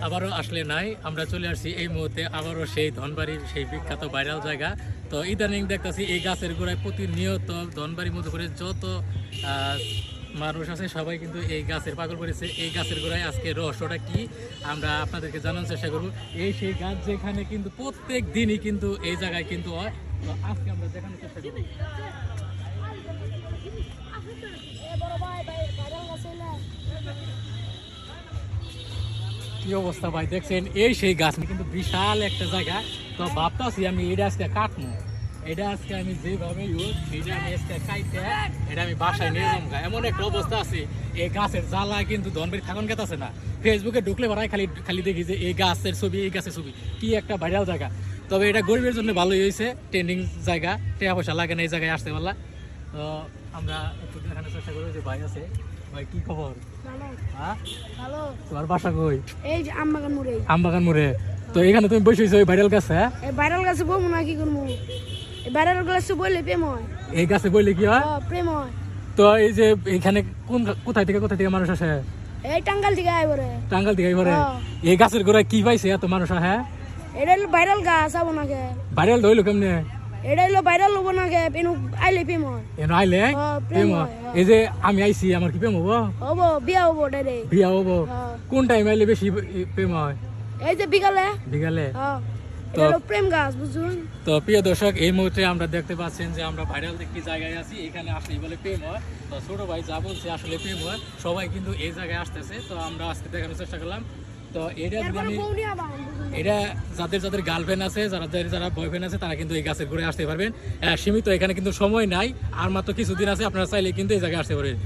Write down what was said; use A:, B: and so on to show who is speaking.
A: আবারও আসলে নাই, আমরা চলে আসছি এই মুহূর্তে আবারও সেই ধনবাড়ির সেই বিখ্যাত ভাইরাল জায়গা। তো ইদানিং দেখতেছি এই গাছের গোড়ায় প্রতিনিয়ত ধনবাড়ির মতো করে যত আহ, মানুষ আছে সবাই কিন্তু এই গাছের পাগল করেছে। এই গাছের গোড়ায় আজকে রহস্যটা কি আমরা আপনাদেরকে জানার চেষ্টা করব। এই সেই গাছ যেখানে কিন্তু প্রত্যেক দিনই কিন্তু এই জায়গায় কিন্তু হয়। তো আজকে আমরা দেখানোর চেষ্টা করব। কি অবস্থা ভাই, দেখছেন এই সেই গাছ কিন্তু বিশাল একটা জায়গা। তো ভাবতাছি আমি এটা আজকে কাটবো, এটা আজকে আমি যেভাবে এটা আমি আজকে কাইতে এটা আমি বাসায় নিয়ে যাবো। এমন একটা অবস্থা আছে এই গাছের জ্বালা কিন্তু ধনবাড়ি থাকুন গেছে না। ফেসবুকে ঢুকলে ভাড়ায় খালি খালি দেখি যে এই গাছের ছবি, এই গাছের ছবি, কি একটা ভাইরাল জায়গা। তবে এটা গরিবের জন্য ভালোই হয়েছে, ট্রেন্ডিং জায়গা, টাকা পয়সা লাগে না এই জায়গায় আসতে পারলা। তো আমরা একটু দেখানোর চেষ্টা করবো যে ভাই আছে। ভাই কি খবর? হ্যাঁ, তোমার বাসা কই?
B: এই যে আমবাগান মোড়ে।
A: আমবাগান মোড়ে। তো এখানে তুমি বসে হইছো ভাইরাল গাছে? হ্যাঁ,
B: এই ভাইরাল গাছে বমু না কি করবো? এই ভাইরাল গাছে বললে প্রেম হয়।
A: এই গাছে বললে কি হয়?
B: প্রেম হয়।
A: তো এই যে এখানে কোথায় থেকে মানুষ আসে?
B: এই টাঙ্গাল থেকে আয় বলে।
A: টাঙ্গাল থেকে পরে এই গাছের গোড়ায় কি পাইছে এত মানুষ? হ্যাঁ,
B: এটা হলো ভাইরাল গাছ আবো নাকে।
A: ভাইরাল হইলো কেমনে?
B: এটা হলো ভাইরাল হবো নাকে, পেনু আইলে প্রেম হয়।
A: এনো আইলে প্রেম হয়। এই যে আমি আইছি, আমার কি প্রেম হবো?
B: হবো, বিয়া হবো ডাইরেক্ট।
A: বিয়া হবো? কোন টাইম আইলে বেশি প্রেম হয়?
B: এই যে বিকালে।
A: বিকালে?
B: এটা হলো প্রেম গাছ, বুঝুন।
A: তো প্রিয় দর্শক, এই মুহূর্তে আমরা দেখতে পাচ্ছেন যে আমরা ভাইরাল একটি জায়গায় আছি। এখানে আসলেই বলে প্রেম হয়। তো ছোট ভাই যা বলছে আসলে প্রেম হয়, সবাই কিন্তু এই জায়গায় আসতেছে। তো আমরা আজকে দেখানোর চেষ্টা করলাম। তো এটা যদি আমি এটা যাদের যাদের গার্লফ্রেন্ড আছে, যারা বয়ফ্রেন্ড আছে, তারা কিন্তু এই গাছের ঘুরে আসতে পারবেন। সীমিত এখানে কিন্তু সময় নাই, আর মাত্র কিছুদিন আছে, আপনারা চাইলে কিন্তু এই জায়গায় আসতে পারবেন।